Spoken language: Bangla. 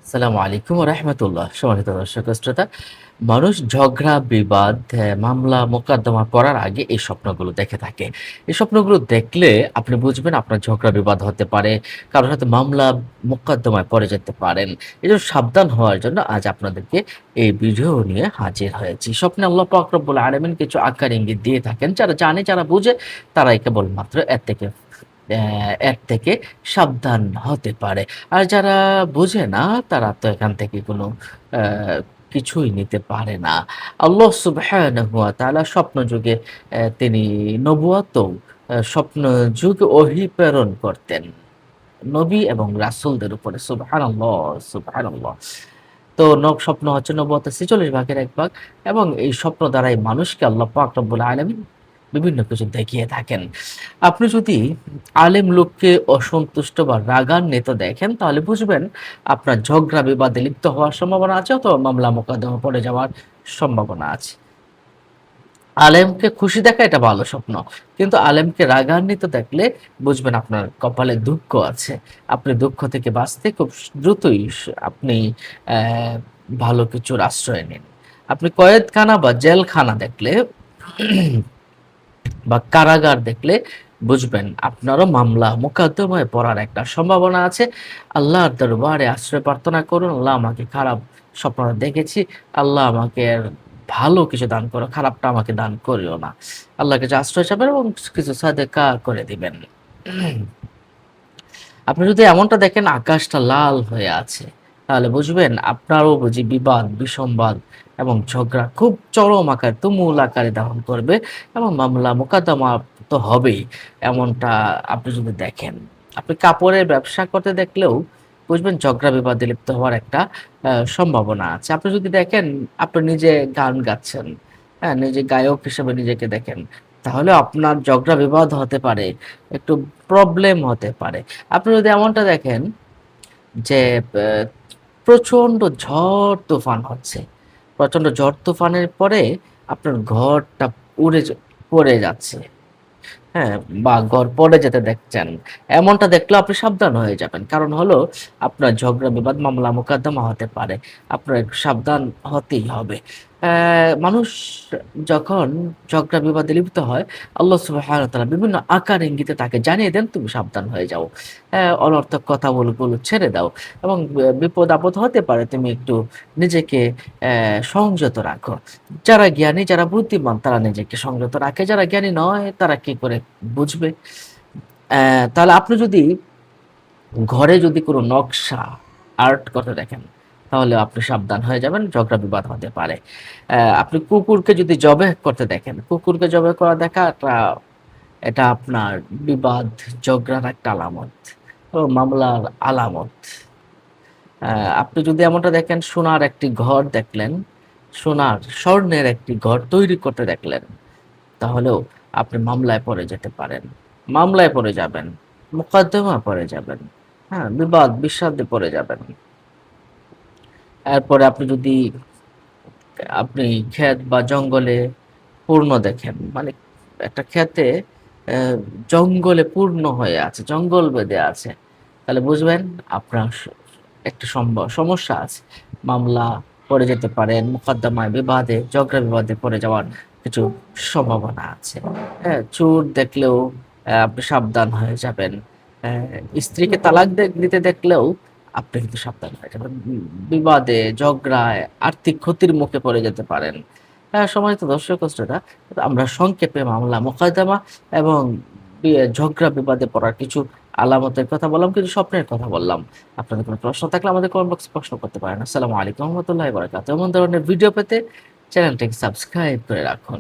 আসসালামু আলাইকুম ওয়া রাহমাতুল্লাহ। সম্মানিত দর্শক শ্রোতা, মানুষ ঝগড়া, বিবাদ, মামলা, মোকদ্দমা করার আগে এই স্বপ্নগুলো দেখে থাকে। এই স্বপ্নগুলো দেখলে আপনি বুঝবেন আপনার ঝগড়া বিবাদ হতে পারে, কারো সাথে মামলা, মোকদ্দমায় পড়ে যেতে পারেন। এজন্য সাবধান হওয়ার জন্য আজ আপনাদেরকে এই ভিডিও নিয়ে হাজির হয়েছি। স্বপ্নে আল্লাহ পাক রব্বুল আলামিন কিছু আকার ইঙ্গিত দিয়ে থাকেন। যারা জানে, যারা বুঝে তারাই কেবলমাত্র এর থেকে সাবধান হতে পারে। আর যারা বোঝে না তারা তো এখান থেকে কোনো আ কিছুই নিতে পারে না। আল্লাহ সুবহানাহু ওয়া তাআলা স্বপ্নযুগে তিনি নবুয়াতও স্বপ্ন যুগে ওহী প্রেরণ করতেন। নবী এবং রাসূলদের উপরে সুবহানাল্লাহ, সুবহানাল্লাহ। তো স্বপ্ন হচ্ছে নবুয়তের ৪৬ ভাগের ১ ভাগ এবং এই স্বপ্ন দ্বারাই মানুষকে আল্লাহ পাক রব্বুল আলামিন বিভিন্ন কিছু দেখিয়ে থাকেন। আপনি যদি আলেম লোককে অসন্তুষ্ট বা রাগান্বিত দেখেন তাহলে বুঝবেন আপনার ঝগড়া বিবাদে লিপ্ত হওয়ার সম্ভাবনা আছে অথবা মামলা মোকদ্দমা পড়ে যাওয়ার সম্ভাবনা আছে। আলেমকে খুশি দেখা এটা ভালো স্বপ্ন। কিন্তু আলেমকে রাগান্বিত দেখলে বুঝবেন আপনার কপালে দুঃখ আছে। আপনি দুঃখ থেকে বাঁচতে খুব দ্রুতই আপনি অ্যা ভালো কিছুর আশ্রয় নিন। আপনি কয়েদখানা বা জেলখানা দেখলে বা কারাগার দেখলে বুঝবেন আপনারও মামলা মোকদ্দমায় পড়ার একটা সম্ভাবনা আছে। আল্লাহর দরবারে আশ্রয় প্রার্থনা করুন, আল্লাহ আমাকে খারাপ স্বপ্নটা দেখেছি। আল্লাহ আমাকে আর ভালো কিছু দান করো, খারাপটা আমাকে দান করিও না। আল্লাহর কাছে আশ্রয় চাবেন এবং কিছু সাদেকা করে দিবেন। আপনি যদি এমনটা দেখেন আকাশটা লাল হয়ে আছে, তাহলে বুঝবেন আপনারও বুঝি বিবাদ, বিসম্বাদ এবং ঝগড়া খুব চরম আকার, তুমুল আকারে ধারণ করবে এবং মামলা মোকদ্দমা তো হবেই। এমনটা আপনি যদি দেখেন। আপনি কাপড়ের ব্যবসা করতে দেখলেও বুঝবেন ঝগড়া বিবাদে লিপ্ত হওয়ার একটা সম্ভাবনা আছে। আপনি যদি দেখেন আপনি নিজে গান গাচ্ছেন, হ্যাঁ? নিজে গায়ক হিসেবে নিজেকে দেখেন, তাহলে আপনার ঝগড়া বিবাদ হতে পারে, একটু প্রবলেম হতে পারে। আপনি যদি এমনটা দেখেন যে প্রচন্ড ঝড় তুফান হচ্ছে। প্রচন্ড ঝড় তুফানের পরে আপনার ঘরটা উড়ে পড়ে যাচ্ছে। হ্যাঁ, বা ঘর পড়ে যেতে দেখছেন। এমনটা দেখলেও আপনি সাবধান হয়ে যাবেন। কারণ হলো আপনার ঝগড়া বিবাদ, মামলা মোকদ্দমা হতে পারে। আপনার একটু সাবধান হতেই হবে। মানুষ যখন ঝগড়া বিবাদে লিপ্ত হয়, আল্লাহ সুবহানাহু ওয়া তাআলা বিভিন্ন আকার ইঙ্গিতে তাকে জানিয়ে দেন, "তুমি সাবধান হয়ে যাও। অনর্থক কথাগুলো ছেড়ে দাও এবং বিপদ-আপদ হতে পারে। তুমি একটু নিজেকে সংযত রাখো।" যারা জ্ঞানী, যারা বুদ্ধিমান তারা নিজেকে সংযত রাখে। যারা জ্ঞানী নয় তারা কি করে বুঝবে? তাহলে আপনি যদি ঘরে যদি কোনো নকশা, আর্ট করতে দেখেন, তাহলে আপনি সাবধান হয়ে যাবেন, ঝগড়া বিবাদ হতে পারে। আপনি কুকুরকে যদি জবেহ করতে দেখেন, কুকুরকে জবেহ করা দেখাটা এটা আপনার বিবাদ, ঝগড়ার একটা আলামত ও মামলার আলামত। আ আপনি যদি এমনটা দেখেন সোনার একটি ঘর দেখলেন, স্বর্ণের একটি ঘর তৈরি করতে দেখলেন, তাহলেও আপনি মামলায় পড়ে যেতে পারেন। মামলায় পড়ে যাবেন, মোকদ্দমায় পড়ে যাবেন। হ্যাঁ? বিবাদ-বিস্বাদে পড়ে যাবেন। এরপরে আপনি ক্ষেত বা জঙ্গলে পূর্ণ দেখেন, মানে একটা ক্ষেতে অ্যা জঙ্গলে পূর্ণ হয়ে আছে, জঙ্গল বেঁধে আছে। তাহলে বুঝবেন আপনার একটা সমস্যা আছে। মামলা পড়ে যেতে পারেন, মোকদ্দমায়, বিবাদে, ঝগড়া বিবাদে পড়ে যাওয়ার কিছু সম্ভাবনা আছে। হ্যাঁ? চোর দেখলেও আপনি সাবধান হয়ে যাবেন। স্ত্রীকে তালাক দিতে দেখলেও আপনি কিন্তু সাবধান হয়ে যাবেন। বিবাদে, ঝগড়ায়, আর্থিক ক্ষতির মুখে পড়ে যেতে পারেন। সম্মানিত দর্শক ও শ্রোতা, আমরা সংক্ষেপে মামলা, মোকদ্দমা এবং ঝগড়া বিবাদে পড়ার কিছু আলামতের কথা বললাম, কিছু স্বপ্নের কথা বললাম। আপনাদের কোনো প্রশ্ন থাকলে আমাদের কমেন্ট বক্সে প্রশ্ন করতে পারেন। আসসালামু আলাইকুম ওয়া রাহমাতুল্লাহি ওয়া বারাকাতুহু। এমন ধরনের ভিডিও পেতে চ্যানেলটিকে সাবস্ক্রাইব করে রাখুন।